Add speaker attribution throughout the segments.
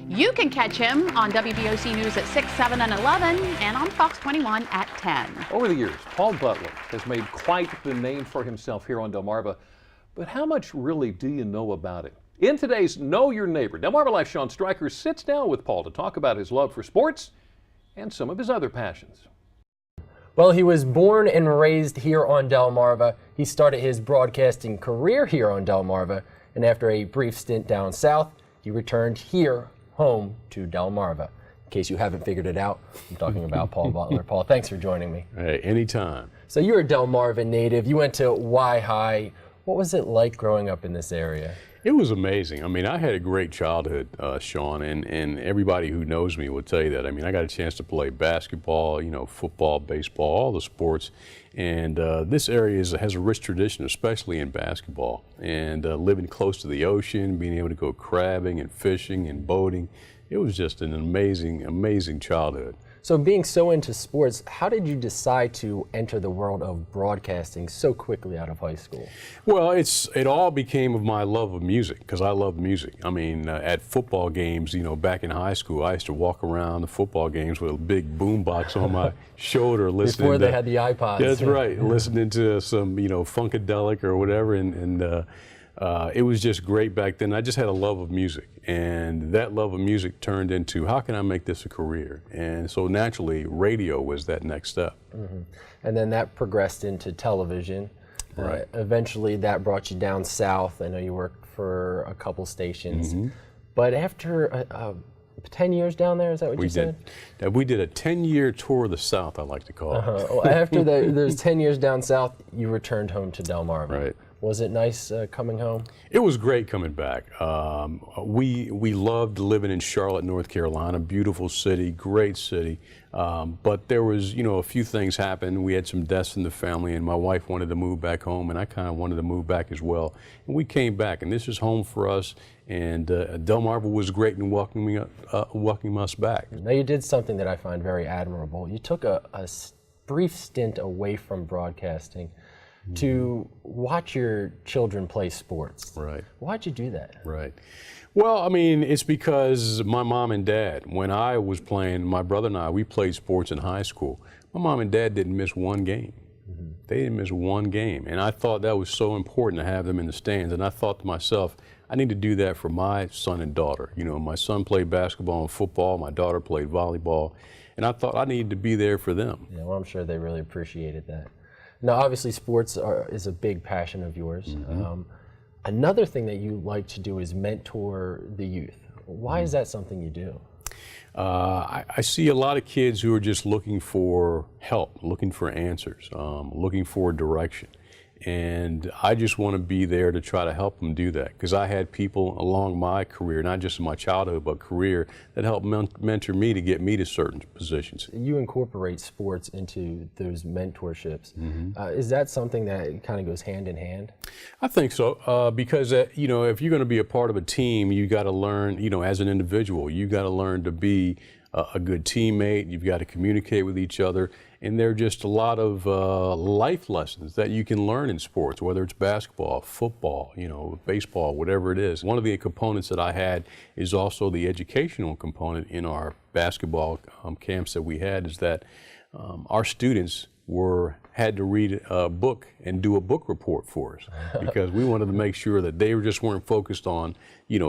Speaker 1: You can catch him on WBOC News at 6, 7, and 11, and on Fox 21 at 10.
Speaker 2: Over the years, Paul Butler has made quite the name for himself here on Delmarva, but how much really do you know about him? In today's Know Your Neighbor, Delmarva Life's Sean Stryker sits down with Paul to talk about his love for sports and some of his other passions.
Speaker 3: Well, he was born and raised here on Delmarva. He started his broadcasting career here on Delmarva, and after a brief stint down south, he returned here home to Delmarva. In case you haven't figured it out, I'm talking about Paul Butler. Paul, thanks for joining me.
Speaker 4: Hey, anytime.
Speaker 3: So you're a Delmarva native. You went to Y High. What was it like growing up in this area?
Speaker 4: It was amazing. I mean, I had a great childhood, Sean, and everybody who knows me will tell you that. I mean, I got a chance to play basketball, football, baseball, all the sports. And this area has a rich tradition, especially in basketball. And living close to the ocean, being able to go crabbing and fishing and boating, it was just an amazing, amazing childhood.
Speaker 3: So being so into sports, how did you decide to enter the world of broadcasting so quickly out of high school?
Speaker 4: Well, it all became of my love of music, because I love music. I mean, at football games, back in high school, I used to walk around the football games with a big boombox on my shoulder listening.
Speaker 3: Before they had the iPods.
Speaker 4: That's right, listening to some, Funkadelic or whatever, and it was just great back then. I just had a love of music, and that love of music turned into, how can I make this a career? And so naturally, radio was that next step.
Speaker 3: Mm-hmm. And then that progressed into television.
Speaker 4: Right.
Speaker 3: Eventually, that brought you down south. I know you worked for a couple stations.
Speaker 4: Mm-hmm.
Speaker 3: But after 10 years down there, is that what you said?
Speaker 4: We did a 10-year tour of the South, I like to call it.
Speaker 3: Well, after those 10 years down south, you returned home to Delmarva.
Speaker 4: Right.
Speaker 3: Was it nice coming home?
Speaker 4: It was great coming back. We loved living in Charlotte, North Carolina. Beautiful city, great city. But there was, a few things happened. We had some deaths in the family, and my wife wanted to move back home, and I kind of wanted to move back as well. And we came back, and this is home for us. And Delmarva was great in welcoming us back.
Speaker 3: Now you did something that I find very admirable. You took a brief stint away from broadcasting to watch your children play sports.
Speaker 4: Right.
Speaker 3: Why'd you do that?
Speaker 4: Right. Well, I mean, it's because my mom and dad, when I was playing, my brother and I, we played sports in high school. My mom and dad didn't miss one game. Mm-hmm. They didn't miss one game. And I thought that was so important to have them in the stands. And I thought to myself, I need to do that for my son and daughter. My son played basketball and football. My daughter played volleyball. And I thought I needed to be there for them.
Speaker 3: Yeah, well, I'm sure they really appreciated that. Now, obviously, sports is a big passion of yours. Mm-hmm. Another thing that you like to do is mentor the youth. Why is that something you do?
Speaker 4: I see a lot of kids who are just looking for help, looking for answers, looking for direction. And I just want to be there to try to help them do that, because I had people along my career, not just in my childhood, but career, that helped mentor me to get me to certain positions. You
Speaker 3: incorporate sports into those mentorships.
Speaker 4: Mm-hmm.
Speaker 3: Is that something that kind of goes hand in hand?
Speaker 4: I think so, because if you're going to be a part of a team, you got to learn, as an individual, you got to learn to be a good teammate. You've got to communicate with each other. And there are just a lot of life lessons that you can learn in sports, whether it's basketball, football, baseball, whatever it is. One of the components that I had is also the educational component in our basketball camps that we had, is that our students had to read a book and do a book report for us, because we wanted to make sure that they just weren't focused on,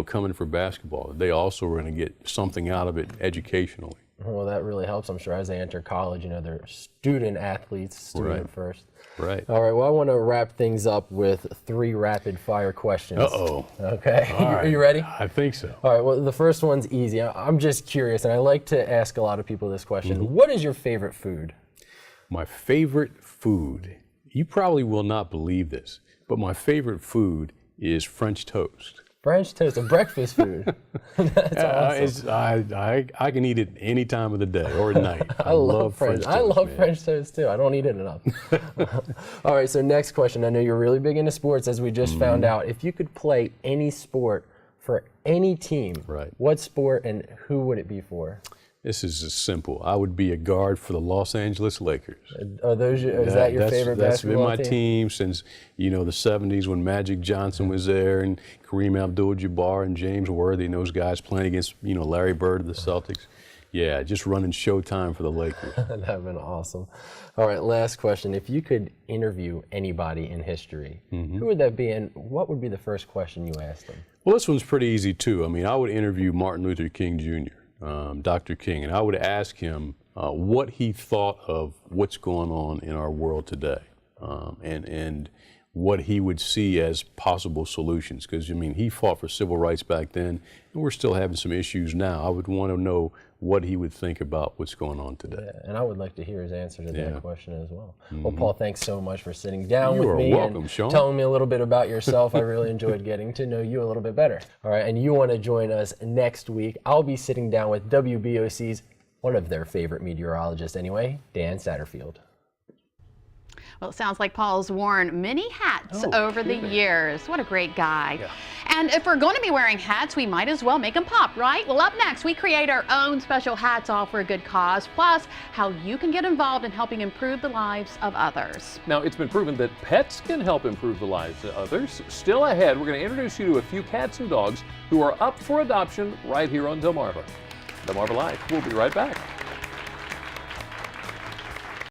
Speaker 4: coming for basketball. They also were going to get something out of it educationally.
Speaker 3: Well, that really helps, I'm sure, as they enter college. They're student athletes, student first.
Speaker 4: Right.
Speaker 3: All right, well, I want to wrap things up with 3 rapid-fire questions.
Speaker 4: Uh-oh.
Speaker 3: Okay,
Speaker 4: Right.
Speaker 3: Are you ready?
Speaker 4: I think so.
Speaker 3: All right, well, the first one's easy. I'm just curious, and I like to ask a lot of people this question. Mm-hmm. What is your favorite food?
Speaker 4: My favorite food, you probably will not believe this, but my favorite food is French toast.
Speaker 3: French toast, a breakfast food. That's awesome.
Speaker 4: I can eat it any time of the day or at night.
Speaker 3: I love French toast. I love
Speaker 4: man.
Speaker 3: French toast too. I don't eat it enough. All right, so next question. I know you're really big into sports, as we just found out. If you could play any sport for any team,
Speaker 4: right,
Speaker 3: what sport and who would it be for?
Speaker 4: This is just simple. I would be a guard for the Los Angeles Lakers.
Speaker 3: Is that your favorite
Speaker 4: That's been
Speaker 3: basketball
Speaker 4: my
Speaker 3: team?
Speaker 4: team since, the 70s when Magic Johnson was there and Kareem Abdul-Jabbar and James Worthy and those guys playing against, Larry Bird of the Celtics. Yeah, just running Showtime for the Lakers.
Speaker 3: That'd have been awesome. All right, last question. If you could interview anybody in history, who would that be, and what would be the first question you asked them?
Speaker 4: Well, this one's pretty easy too. I mean, I would interview Martin Luther King Jr., Dr. King, and I would ask him what he thought of what's going on in our world today, and what he would see as possible solutions. Because, he fought for civil rights back then, and we're still having some issues now. I would want to know what he would think about what's going on today.
Speaker 3: Yeah, and I would like to hear his answer to that question as well. Well, Paul, thanks so much for sitting down with me
Speaker 4: welcome,
Speaker 3: and
Speaker 4: Sean.
Speaker 3: telling me a little bit about yourself. I really enjoyed getting to know you a little bit better. All right, and you want to join us next week. I'll be sitting down with WBOC's, one of their favorite meteorologists anyway, Dan Satterfield.
Speaker 1: Well, it sounds like Paul's worn many hats over the years. What a great guy.
Speaker 2: Yeah.
Speaker 1: And if we're going to be wearing hats, we might as well make them pop, right? Well, up next, we create our own special hats all for a good cause, plus how you can get involved in helping improve the lives of others.
Speaker 2: Now, it's been proven that pets can help improve the lives of others. Still ahead, we're going to introduce you to a few cats and dogs who are up for adoption right here on Delmarva. Delmarva Live. We'll be right back.